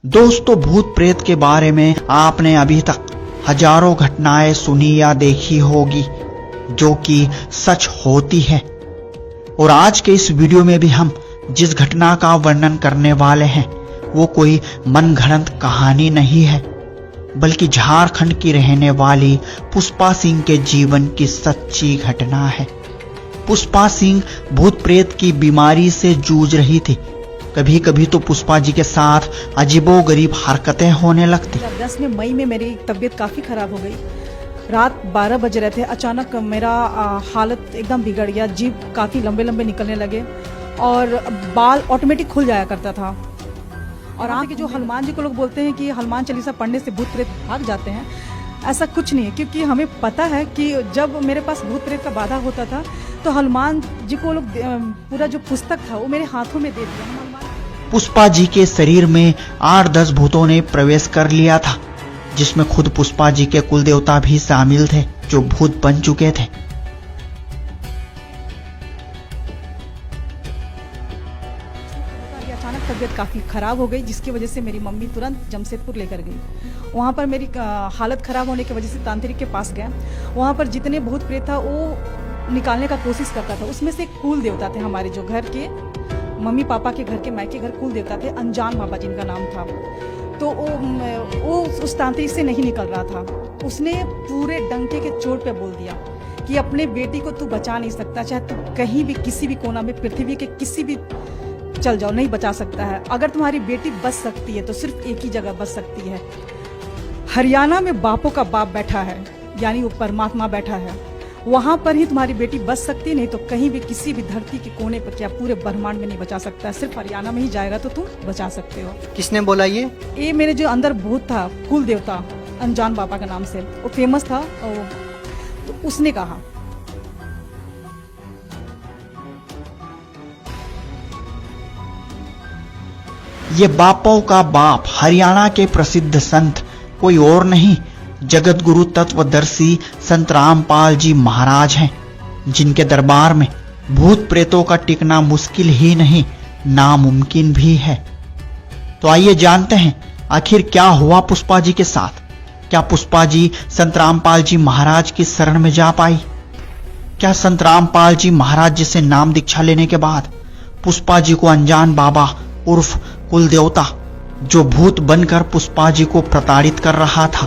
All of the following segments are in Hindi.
दोस्तों, भूत प्रेत के बारे में आपने अभी तक हजारों घटनाएं सुनी या देखी होगी जो कि सच होती है। और आज के इस वीडियो में भी हम जिस घटना का वर्णन करने वाले हैं वो कोई मनगढ़ंत कहानी नहीं है, बल्कि झारखंड की रहने वाली पुष्पा सिंह के जीवन की सच्ची घटना है। पुष्पा सिंह भूत प्रेत की बीमारी से जूझ रही थी। कभी कभी तो पुष्पा जी के साथ अजीबोगरीब हरकतें होने लगती। 10 में मई में मेरी तबीयत काफ़ी ख़राब हो गई। रात 12 बज रहे थे, अचानक मेरा हालत एकदम बिगड़ गया। जीभ काफ़ी लंबे लंबे निकलने लगे और बाल ऑटोमेटिक खुल जाया करता था। और आगे जो हनुमान जी को लोग बोलते हैं कि हनुमान चालीसा पढ़ने से भूत प्रेत भाग जाते हैं, ऐसा कुछ नहीं है, क्योंकि हमें पता है कि जब मेरे पास भूत प्रेत का बाधा होता था तो हनुमान जी को लोग पूरा जो पुस्तक था वो मेरे हाथों में दे दिया। पुष्पा जी के शरीर में 8-10 भूतों ने प्रवेश कर लिया था, जिसमें खुद पुष्पा जी के कुल देवता भी शामिल थे जो भूत बन चुके थे। अचानक तबीयत काफ़ी ख़राब हो गई, जिसकी वजह से मेरी मम्मी तुरंत जमशेदपुर लेकर गई। वहाँ पर मेरी हालत ख़राब होने की वजह से तांत्रिक के पास गया। वहाँ पर जितने भूत प्रेत था वो निकालने का कोशिश करता था। उसमें से एक कुल देवता थे, हमारे जो घर के मम्मी पापा के घर के मायके घर कुल देवता थे, अनजान बाबा जिनका नाम था। तो वो उस तांत्रिक से नहीं निकल रहा था। उसने पूरे डंके के चोट पे बोल दिया कि अपने बेटी को तू बचा नहीं सकता, चाहे तू कहीं भी किसी भी कोना में पृथ्वी के किसी भी चल जाओ, नहीं बचा सकता है। अगर तुम्हारी बेटी बच सकती है तो सिर्फ एक ही जगह बच सकती है, हरियाणा में बापों का बाप बैठा है, यानी वो परमात्मा बैठा है, वहां पर ही तुम्हारी बेटी बच सकती है। नहीं तो कहीं भी किसी भी धरती के कोने पर क्या पूरे ब्रह्मांड में नहीं बचा सकता है, सिर्फ हरियाणा में ही जाएगा तो तुम बचा सकते हो। किसने बोला ये मेरे जो अंदर भूत था, कुल देवता अनजान बाबा का नाम से, वो फेमस था, तो उसने कहा। ये बापों का बाप हरियाणा के प्रसिद्ध संत कोई और नहीं, जगत गुरु तत्वदर्शी संत रामपाल जी महाराज हैं, जिनके दरबार में भूत प्रेतों का टिकना मुश्किल ही नहीं, नामुमकिन भी है। तो आइए जानते हैं आखिर क्या हुआ पुष्पा जी के साथ। क्या पुष्पा जी संत रामपाल जी महाराज की शरण में जा पाई? क्या संत रामपाल जी महाराज जी से नाम दीक्षा लेने के बाद पुष्पा जी को अनजान बाबा उर्फ कुल देवता जो भूत बनकर पुष्पा जी को प्रताड़ित कर रहा था,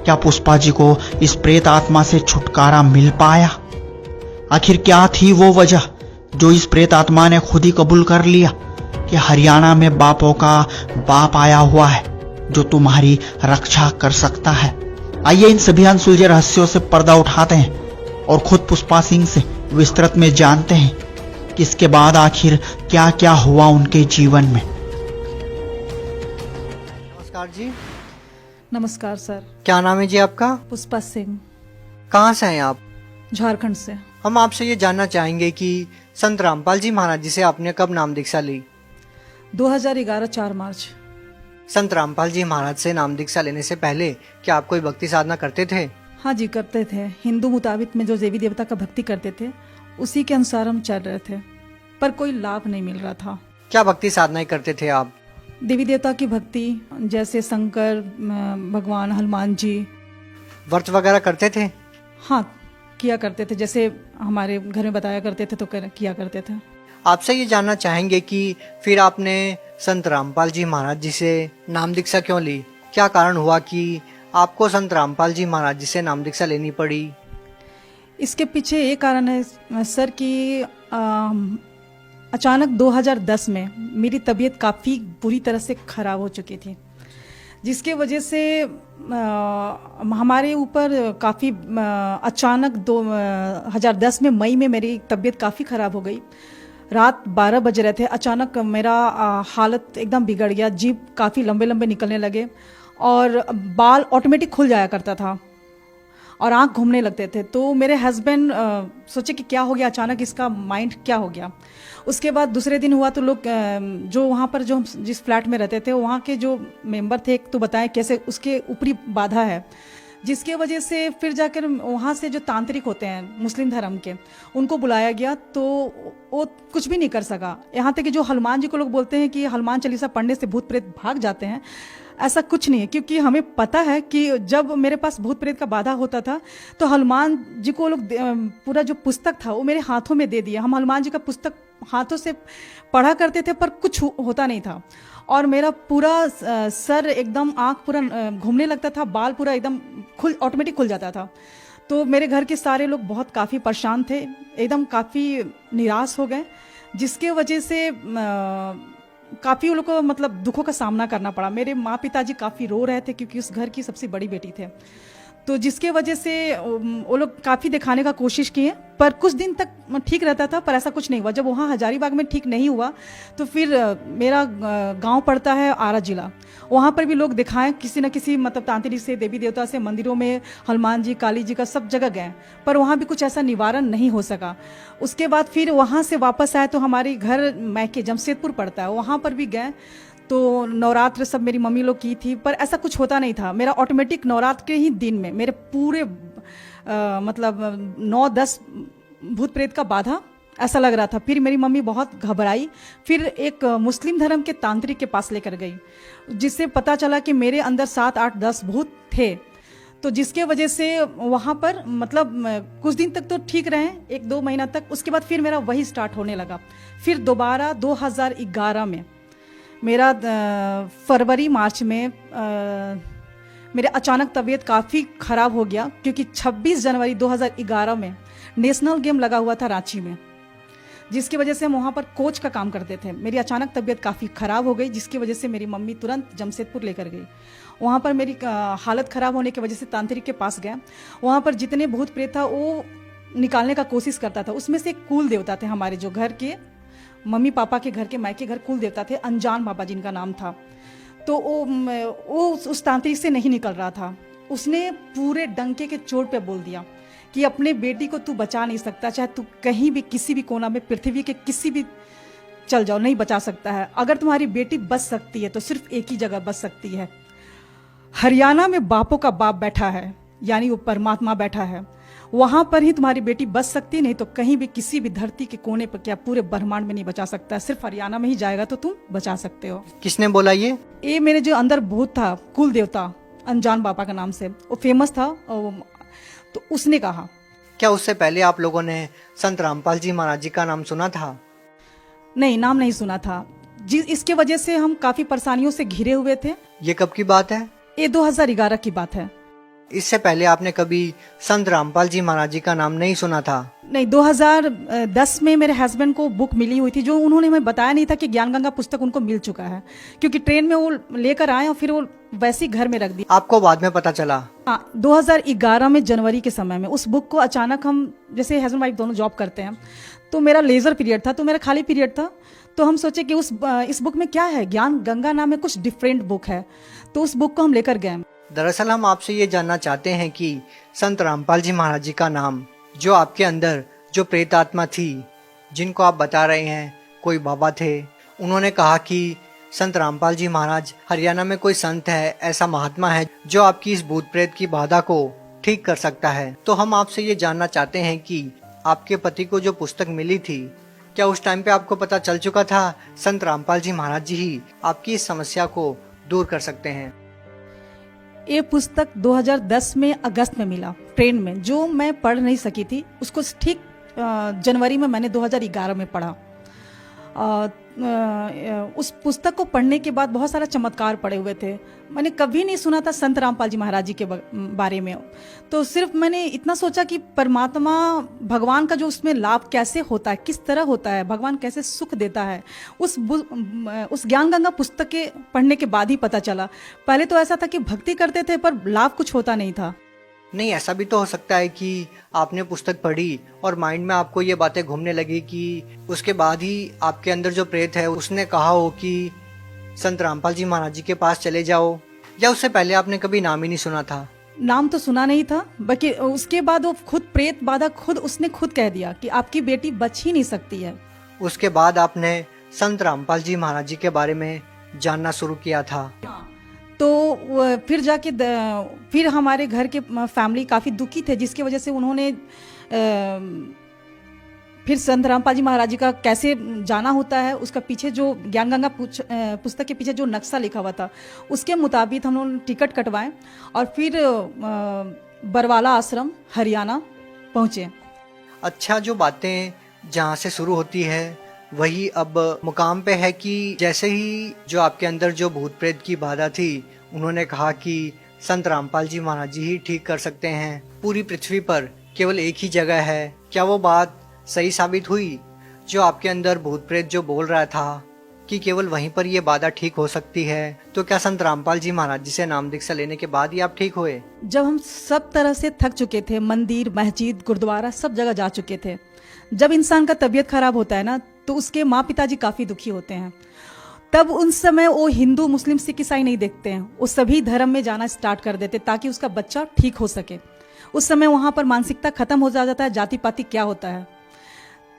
क्या पुष्पा जी को इस प्रेत आत्मा से छुटकारा मिल पाया? आखिर क्या थी वो वजह जो इस प्रेत आत्मा ने खुद ही कबूल कर लिया कि हरियाणा में बापों का बाप आया हुआ है जो तुम्हारी रक्षा कर सकता है। आइए इन सभी अनसुलझे रहस्यों से पर्दा उठाते हैं और खुद पुष्पा सिंह से विस्तृत में जानते हैं कि इसके बाद आखिर क्या क्या हुआ उनके जीवन में। नमस्कार जी। नमस्कार सर। क्या नाम है जी आपका? पुष्पा सिंह। कहाँ से हैं आप? झारखंड से। हम आपसे ये जानना चाहेंगे कि संत रामपाल जी महाराज जी से आपने कब नाम दीक्षा ली? 2011 4 मार्च। संत रामपाल जी महाराज से नाम दीक्षा लेने से पहले क्या आप कोई भक्ति साधना करते थे? हाँ जी, करते थे। हिंदू मुताबिक में जो देवी देवता का भक्ति करते थे उसी के अनुसार हम चल रहे थे, पर कोई लाभ नहीं मिल रहा था। क्या भक्ति साधनाएं करते थे आप? देवी देवता की भक्ति, जैसे शंकर भगवान, हनुमान जी। व्रत वगैरह करते थे? हाँ, किया करते थे, जैसे हमारे घर में बताया करते थे तो किया करते थे। आपसे ये जानना चाहेंगे कि फिर आपने संत रामपाल जी महाराज जी से नाम दीक्षा क्यों ली? क्या कारण हुआ कि आपको संत रामपाल जी महाराज जी से नाम दीक्षा लेनी पड़ी? इसके पीछे ये कारण है सर कि अचानक 2010 में मेरी तबीयत काफ़ी बुरी तरह से ख़राब हो चुकी थी, जिसके वजह से हमारे ऊपर काफ़ी अचानक 2010 में मई में मेरी तबीयत काफ़ी ख़राब हो गई। रात 12 बज रहे थे, अचानक मेरा हालत एकदम बिगड़ गया। जीभ काफ़ी लंबे लंबे निकलने लगे और बाल ऑटोमेटिक खुल जाया करता था और आँख घूमने लगते थे। तो मेरे हस्बैंड सोचे कि क्या हो गया अचानक, इसका माइंड क्या हो गया। उसके बाद दूसरे दिन हुआ तो लोग जो वहाँ पर जो जिस फ्लैट में रहते थे वहाँ के जो मेंबर थे तो बताएं कैसे उसके ऊपरी बाधा है, जिसके वजह से फिर जाकर वहाँ से जो तांत्रिक होते हैं मुस्लिम धर्म के, उनको बुलाया गया तो वो कुछ भी नहीं कर सका। यहाँ तक कि जो हनुमान जी को लोग बोलते हैं कि हनुमान चालीसा पढ़ने से भूत प्रेत भाग जाते हैं, ऐसा कुछ नहीं है, क्योंकि हमें पता है कि जब मेरे पास भूत प्रेत का बाधा होता था तो हनुमान जी को लोग पूरा जो पुस्तक था वो मेरे हाथों में दे दिया। हम हनुमान जी का पुस्तक हाथों से पढ़ा करते थे पर कुछ होता नहीं था, और मेरा पूरा सर एकदम, आँख पूरा घूमने लगता था, बाल पूरा एकदम ऑटोमेटिक खुल जाता था। तो मेरे घर के सारे लोग बहुत काफ़ी परेशान थे, एकदम काफ़ी निराश हो गए, जिसके वजह से काफ़ी उन लोगों को मतलब दुखों का सामना करना पड़ा। मेरे माँ पिताजी काफ़ी रो रहे थे क्योंकि उस घर की सबसे बड़ी बेटी थे, तो जिसके वजह से वो लोग काफ़ी दिखाने का कोशिश किए, पर कुछ दिन तक ठीक रहता था, पर ऐसा कुछ नहीं हुआ। जब वहाँ हजारीबाग में ठीक नहीं हुआ तो फिर मेरा गांव पड़ता है आरा जिला, वहाँ पर भी लोग दिखाएं किसी न किसी मतलब तांत्रिक से, देवी देवता से, मंदिरों में हनुमान जी, काली जी का सब जगह गए, पर वहाँ भी कुछ ऐसा निवारण नहीं हो सका। उसके बाद फिर वहाँ से वापस आए तो हमारे घर मैके जमशेदपुर पड़ता है, वहाँ पर भी गए, तो नवरात्र सब मेरी मम्मी लोग की थी, पर ऐसा कुछ होता नहीं था। मेरा ऑटोमेटिक नवरात्र के ही दिन में मेरे पूरे मतलब 9-10 भूत प्रेत का बाधा ऐसा लग रहा था। फिर मेरी मम्मी बहुत घबराई, फिर एक मुस्लिम धर्म के तांत्रिक के पास लेकर गई, जिससे पता चला कि मेरे अंदर 7-8-10 भूत थे। तो जिसके वजह से वहाँ पर मतलब कुछ दिन तक तो ठीक रहे, 1-2 महीना तक। उसके बाद फिर मेरा वही स्टार्ट होने लगा। फिर दोबारा 2011 में मेरा फरवरी मार्च में मेरे अचानक तबीयत काफ़ी ख़राब हो गया, क्योंकि 26 जनवरी 2011 में नेशनल गेम लगा हुआ था रांची में, जिसकी वजह से हम वहाँ पर कोच का काम करते थे। मेरी अचानक तबीयत काफ़ी ख़राब हो गई, जिसकी वजह से मेरी मम्मी तुरंत जमशेदपुर लेकर गई। वहाँ पर मेरी हालत ख़राब होने की वजह से तांत्रिक के पास गया। वहाँ पर जितने भूत प्रेत था वो निकालने का कोशिश करता था। उसमें से एक कुल देवता थे हमारे, जो घर के मम्मी पापा के घर के मायके घर कुल देवता थे, अनजान बाबा जिनका नाम था। तो वो उस तांत्रिक से नहीं निकल रहा था। उसने पूरे डंके के चोट पे बोल दिया कि अपने बेटी को तू बचा नहीं सकता, चाहे तू कहीं भी किसी भी कोना में पृथ्वी के किसी भी चल जाओ, नहीं बचा सकता है। अगर तुम्हारी बेटी बच सकती है तो सिर्फ एक ही जगह बच सकती है, हरियाणा में बापों का बाप बैठा है, यानी वो परमात्मा बैठा है, वहां पर ही तुम्हारी बेटी बच सकती, नहीं तो कहीं भी किसी भी धरती के कोने पर, क्या पूरे ब्रह्मांड में नहीं बचा सकता, सिर्फ हरियाणा में ही जाएगा तो तुम बचा सकते हो। किसने बोला ये मेरे जो अंदर भूत था, कुल देवता अनजान बाबा का नाम से, वो फेमस था, तो उसने कहा। क्या उससे पहले आप लोगों ने संत रामपाल जी महाराज जी का नाम सुना था? नहीं, नाम नहीं सुना था। इसके वजह से हम काफी परेशानियों से घिरे हुए थे। ये कब की बात है? ये 2011 की बात है। इससे पहले आपने कभी संत रामपाल जी महाराज जी का नाम नहीं सुना था? नहीं, 2010 में मेरे हस्बैंड को बुक मिली हुई थी, जो उन्होंने हमें बताया नहीं था कि ज्ञान गंगा पुस्तक उनको मिल चुका है, क्योंकि ट्रेन में वो लेकर आए और फिर वो वैसे ही घर में रख दी। आपको बाद में पता चला? हाँ, 2011 में जनवरी के समय में उस बुक को अचानक, हम जैसे हस्बैंड वाइफ दोनों जॉब करते हैं, तो मेरा लेजर पीरियड था, तो मेरा खाली पीरियड था, तो हम सोचे कि इस बुक में क्या है, ज्ञान गंगा नाम है, कुछ डिफरेंट बुक है, तो उस बुक को हम लेकर गए। दरअसल हम आपसे ये जानना चाहते हैं कि संत रामपाल जी महाराज जी का नाम, जो आपके अंदर जो प्रेत आत्मा थी, जिनको आप बता रहे हैं कोई बाबा थे, उन्होंने कहा कि संत रामपाल जी महाराज हरियाणा में कोई संत है, ऐसा महात्मा है जो आपकी इस भूत प्रेत की बाधा को ठीक कर सकता है। तो हम आपसे ये जानना चाहते हैं कि आपके पति को जो पुस्तक मिली थी, क्या उस टाइम पे आपको पता चल चुका था संत रामपाल जी महाराज जी ही आपकी इस समस्या को दूर कर सकते हैं? ये पुस्तक 2010 में अगस्त में मिला ट्रेन में, जो मैं पढ़ नहीं सकी थी। उसको ठीक जनवरी में मैंने 2011 में पढ़ा। उस पुस्तक को पढ़ने के बाद बहुत सारा चमत्कार पड़े हुए थे। मैंने कभी नहीं सुना था संत रामपाल जी महाराज जी के बारे में, तो सिर्फ मैंने इतना सोचा कि परमात्मा भगवान का जो उसमें लाभ कैसे होता है, किस तरह होता है, भगवान कैसे सुख देता है, उस ज्ञान गंगा पुस्तक के पढ़ने के बाद ही पता चला। पहले तो ऐसा था कि भक्ति करते थे पर लाभ कुछ होता नहीं था। नहीं, ऐसा भी तो हो सकता है कि आपने पुस्तक पढ़ी और माइंड में आपको ये बातें घूमने लगी कि उसके बाद ही आपके अंदर जो प्रेत है उसने कहा हो कि संत रामपाल जी महाराज जी के पास चले जाओ, या उससे पहले आपने कभी नाम ही नहीं सुना था? नाम तो सुना नहीं था, बाकी उसके बाद वो खुद प्रेत बाधा उसने खुद कह दिया कि आपकी बेटी बच ही नहीं सकती है। उसके बाद आपने संत रामपाल जी महाराज जी के बारे में जानना शुरू किया था। तो फिर जाके फिर हमारे घर के फैमिली काफ़ी दुखी थे, जिसकी वजह से उन्होंने फिर संत रामपाल जी महाराज जी का कैसे जाना होता है, उसका पीछे जो ज्ञान गंगा पुस्तक के पीछे जो नक्शा लिखा हुआ था उसके मुताबिक हम लोग टिकट कटवाएं और फिर बरवाला आश्रम हरियाणा पहुँचे। अच्छा, जो बातें जहाँ से शुरू होती है वही अब मुकाम पे है कि जैसे ही जो आपके अंदर जो भूत प्रेत की बाधा थी उन्होंने कहा कि संत रामपाल जी महाराज जी ही ठीक कर सकते हैं, पूरी पृथ्वी पर केवल एक ही जगह है। क्या वो बात सही साबित हुई? जो आपके अंदर भूत प्रेत जो बोल रहा था कि केवल वहीं पर ये बाधा ठीक हो सकती है, तो क्या संत रामपाल जी महाराज जी से नाम दीक्षा लेने के बाद ही आप ठीक हुए? जब हम सब तरह से थक चुके थे, मंदिर मस्जिद गुरुद्वारा सब जगह जा चुके थे, जब इंसान का तबीयत खराब होता है ना तो उसके माँ पिताजी काफी दुखी होते हैं। तब उन समय वो हिंदू मुस्लिम सिख ईसाई नहीं देखते हैं, वो सभी धर्म में जाना स्टार्ट कर देते ताकि उसका बच्चा ठीक हो सके। उस समय वहां पर मानसिकता खत्म हो जाता है, जाति पाति क्या होता है।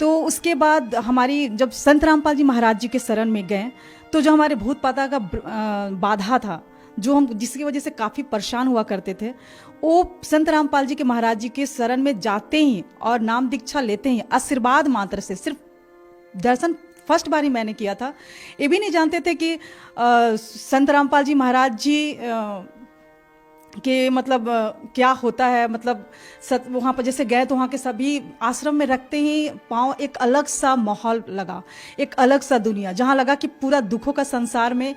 तो उसके बाद हमारी जब संत रामपाल जी महाराज जी के शरण में गए तो जो हमारे भूत पाता का बाधा था, जो हम जिसकी वजह से काफी परेशान हुआ करते थे, वो संत रामपाल जी के महाराज जी के शरण में जाते ही और नाम दीक्षा लेते ही आशीर्वाद मात्र से, सिर्फ दर्शन फर्स्ट बार ही मैंने किया था, ये भी नहीं जानते थे कि संत रामपाल जी महाराज जी कि मतलब क्या होता है। मतलब वहाँ पर जैसे गए तो वहाँ के सभी आश्रम में रखते ही पाँव एक अलग सा माहौल लगा, एक अलग सा दुनिया, जहाँ लगा कि पूरा दुखों का संसार में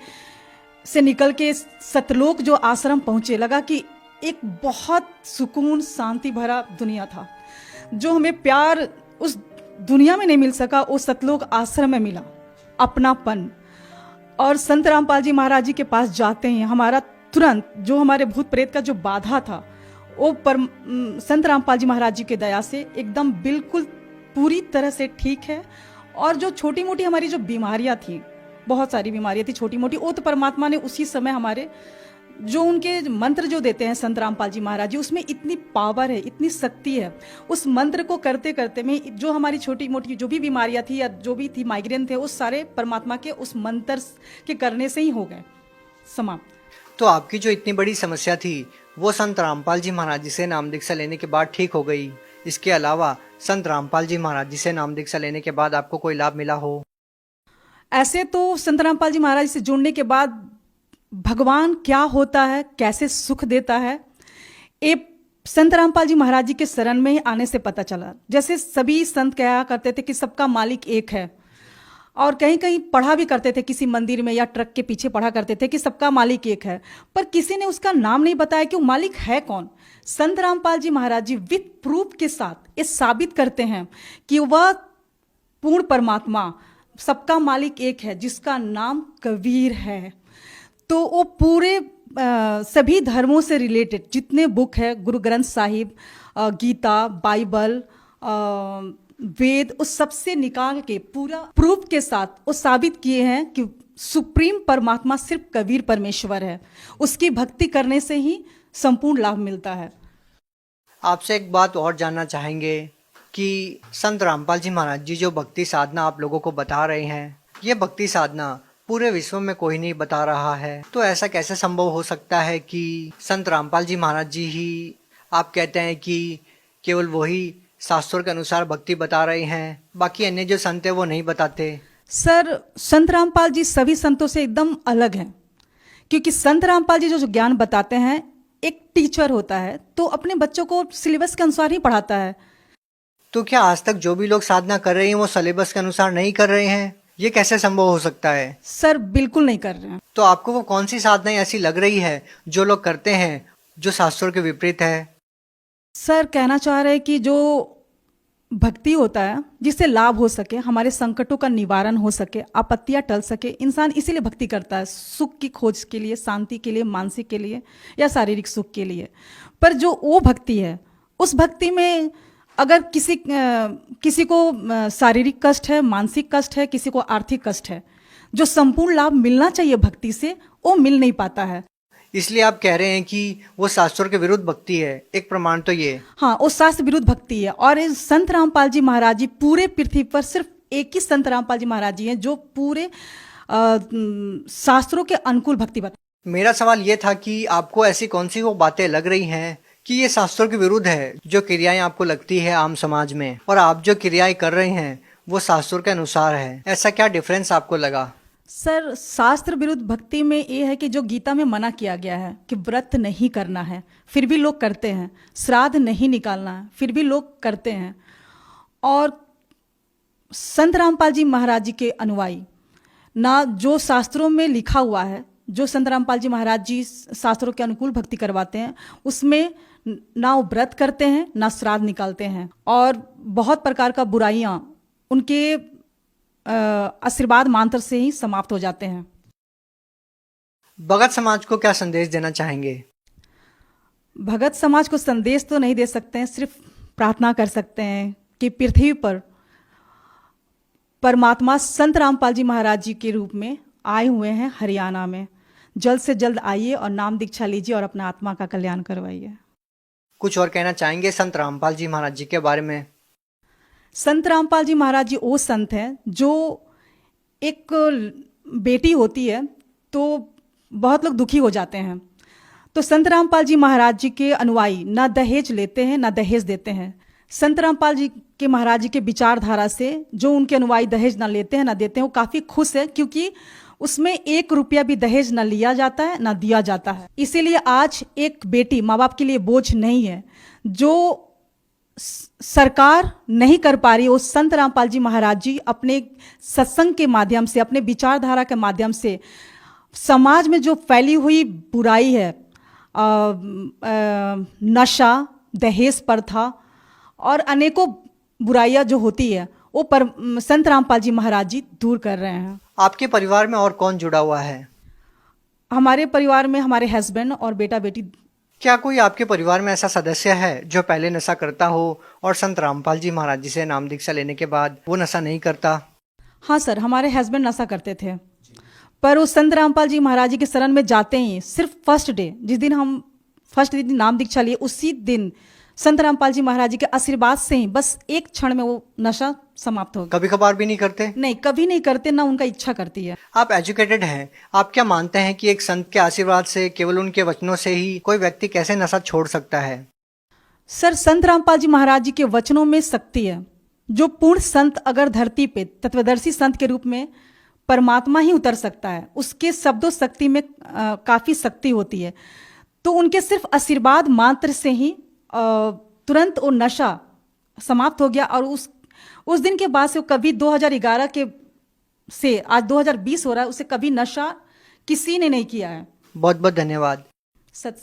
से निकल के सतलोक जो आश्रम पहुँचे, लगा कि एक बहुत सुकून शांति भरा दुनिया था। जो हमें प्यार उस दुनिया में नहीं मिल सका वो सतलोक आश्रम में मिला, अपनापन। और संत रामपाल जी महाराज जी के पास जाते हैं हमारा तुरंत जो हमारे भूत प्रेत का जो बाधा था वो संत रामपाल जी महाराज जी के दया से एकदम बिल्कुल पूरी तरह से ठीक है। और जो छोटी मोटी हमारी जो बीमारियां थी, बहुत सारी बीमारियां थी छोटी मोटी, वो तो परमात्मा ने उसी समय हमारे जो उनके मंत्र जो देते हैं संत रामपाल जी महाराज जी, उसमें इतनी पावर है, इतनी शक्ति है। उस मंत्र को करते करते में जो हमारी छोटी मोटी जो भी बीमारियां थी या जो भी थी, माइग्रेन थे, वो सारे परमात्मा के उस मंत्र के करने से ही हो गए समाप्त। तो आपकी जो इतनी बड़ी समस्या थी वो संत रामपाल जी महाराज जी से नाम दीक्षा लेने के बाद ठीक हो गई। इसके अलावा संत रामपाल जी महाराज जी से नाम दीक्षा लेने के बाद आपको कोई लाभ मिला हो? ऐसे तो संत रामपाल जी महाराज से जुड़ने के बाद भगवान क्या होता है, कैसे सुख देता है, ये संत रामपाल जी महाराज जी के शरण में ही आने से पता चला। जैसे सभी संत कहा करते थे कि सबका मालिक एक है, और कहीं कहीं पढ़ा भी करते थे, किसी मंदिर में या ट्रक के पीछे पढ़ा करते थे कि सबका मालिक एक है, पर किसी ने उसका नाम नहीं बताया कि वो मालिक है कौन। संत रामपाल जी महाराज जी विथ प्रूफ के साथ ये साबित करते हैं कि वह पूर्ण परमात्मा सबका मालिक एक है, जिसका नाम कबीर है। तो वो पूरे सभी धर्मों से रिलेटेड जितने बुक है, गुरु ग्रंथ साहिब, गीता, बाइबल, वेद, उस सबसे निकाल के पूरा प्रूफ के साथ वो साबित किए हैं कि सुप्रीम परमात्मा सिर्फ कबीर परमेश्वर है, उसकी भक्ति करने से ही संपूर्ण लाभ मिलता है। आपसे एक बात और जानना चाहेंगे कि संत रामपाल जी महाराज जी जो भक्ति साधना आप लोगों को बता रहे हैं, ये भक्ति साधना पूरे विश्व में कोई नहीं बता रहा है, तो ऐसा कैसे संभव हो सकता है कि संत रामपाल जी महाराज जी ही आप कहते हैं कि केवल वही शास्त्रों के अनुसार भक्ति बता रहे हैं, बाकी अन्य जो संत है वो नहीं बताते? सर, संत रामपाल जी सभी संतों से एकदम अलग हैं, क्योंकि संत रामपाल जी जो ज्ञान बताते हैं, एक टीचर होता है तो अपने बच्चों को सिलेबस के अनुसार ही पढ़ाता है। तो क्या आज तक जो भी लोग साधना कर रहे हैं वो सिलेबस के अनुसार नहीं कर रहे हैं? ये कैसे संभव हो सकता है? सर, बिल्कुल नहीं कर रहे हैं। तो आपको वो कौन सी साधनाएं ऐसी लग रही है जो लोग करते हैं जो शास्त्रों के विपरीत है? सर, कहना चाह रहे हैं कि जो भक्ति होता है जिससे लाभ हो सके, हमारे संकटों का निवारण हो सके, आपत्तियां टल सके, इंसान इसीलिए भक्ति करता है, सुख की खोज के लिए, शांति के लिए, मानसिक के लिए या शारीरिक सुख के लिए। पर जो वो भक्ति है, उस भक्ति में अगर किसी को शारीरिक कष्ट है, मानसिक कष्ट है, किसी को आर्थिक कष्ट है, जो संपूर्ण लाभ मिलना चाहिए भक्ति से, वो मिल नहीं पाता है। इसलिए आप कह रहे हैं कि वो शास्त्रों के विरुद्ध भक्ति है। एक प्रमाण तो ये? हाँ, वो शास्त्र विरुद्ध भक्ति है। और संत रामपाल जी महाराज जी पूरे पृथ्वी पर सिर्फ एक ही संत रामपाल जी महाराज जी हैं जो पूरे शास्त्रों के अनुकूल भक्ति बताते। मेरा सवाल ये था कि आपको ऐसी कौन सी वो बातें लग रही हैं कि ये शास्त्रों के विरुद्ध है जो क्रियाएं आपको लगती है आम समाज में, और आप जो क्रियाएं कर रहे हैं वो शास्त्रों के अनुसार है, ऐसा क्या डिफरेंस आपको लगा? सर, शास्त्र विरुद्ध भक्ति में ये है कि जो गीता में मना किया गया है कि व्रत नहीं करना है, फिर भी लोग करते हैं। श्राद्ध नहीं निकालना है, फिर भी लोग करते हैं। और संत रामपाल जी महाराज जी के अनुयायी ना जो शास्त्रों में लिखा हुआ है, जो संत रामपाल जी महाराज जी शास्त्रों के अनुकूल भक्ति करवाते हैं, उसमें ना वो व्रत करते हैं ना श्राद्ध निकालते हैं। और बहुत प्रकार का बुराइयां उनके आशीर्वाद मंत्र से ही समाप्त हो जाते हैं। भगत समाज को क्या संदेश देना चाहेंगे? भगत समाज को संदेश तो नहीं दे सकते हैं, सिर्फ प्रार्थना कर सकते हैं कि पृथ्वी पर परमात्मा संत रामपाल जी महाराज जी के रूप में आए हुए हैं हरियाणा में। जल्द से जल्द आइए और नाम दीक्षा लीजिए और अपना आत्मा का कल्याण करवाइए। कुछ और कहना चाहेंगे संत रामपाल जी महाराज जी के बारे में? संत रामपाल जी महाराज जी वो संत हैं जो एक बेटी होती है तो बहुत लोग दुखी हो जाते हैं, तो संत रामपाल जी महाराज जी के अनुयायी ना दहेज लेते हैं ना दहेज देते हैं। संत रामपाल जी के महाराज जी के विचारधारा से जो उनके अनुयायी दहेज ना लेते हैं ना देते हैं, वो काफ़ी खुश है, क्योंकि उसमें 1 रुपया भी दहेज ना लिया जाता है ना दिया जाता है। इसीलिए आज एक बेटी माँ बाप के लिए बोझ नहीं है। जो सरकार नहीं कर पा रही, वो संत रामपाल जी महाराज जी अपने सत्संग के माध्यम से, अपने विचारधारा के माध्यम से समाज में जो फैली हुई बुराई है, नशा, दहेज प्रथा और अनेकों बुराइयां जो होती है, वो संत रामपाल जी महाराज जी दूर कर रहे हैं। आपके परिवार में और कौन जुड़ा हुआ है? हमारे परिवार में हमारे हस्बैंड और बेटा बेटी। क्या कोई आपके परिवार में ऐसा सदस्य है जो पहले नशा करता हो और संत रामपाल जी महाराज जी से नाम दीक्षा लेने के बाद वो नशा नहीं करता? हाँ सर, हमारे हस्बैंड नशा करते थे, पर वो संत रामपाल जी महाराज जी के शरण में जाते ही सिर्फ फर्स्ट डे, जिस दिन हम फर्स्ट दिन नाम दीक्षा लिए, उसी दिन संत रामपाल जी महाराज जी के आशीर्वाद से ही बस एक क्षण में वो नशा समाप्त हो गया। कभी कभार भी नहीं करते? नहीं, कभी नहीं करते, ना उनका इच्छा करती है। आप एजुकेटेड हैं, आप क्या मानते हैं कि एक संत के आशीर्वाद से, केवल उनके वचनों से ही कोई व्यक्ति कैसे नशा छोड़ सकता है? सर, संत रामपाल जी महाराज जी के वचनों में शक्ति है। जो पूर्ण संत अगर धरती पे तत्वदर्शी संत के रूप में परमात्मा ही उतर सकता है, उसके शब्दों शक्ति में काफ़ी शक्ति होती है। तो उनके सिर्फ आशीर्वाद मात्र से ही तुरंत वो नशा समाप्त हो गया। और उस दिन के बाद से वो कभी 2011 के से आज 2020 हो रहा है, उसे कभी नशा किसी ने नहीं किया है। बहुत बहुत धन्यवाद। सत्य।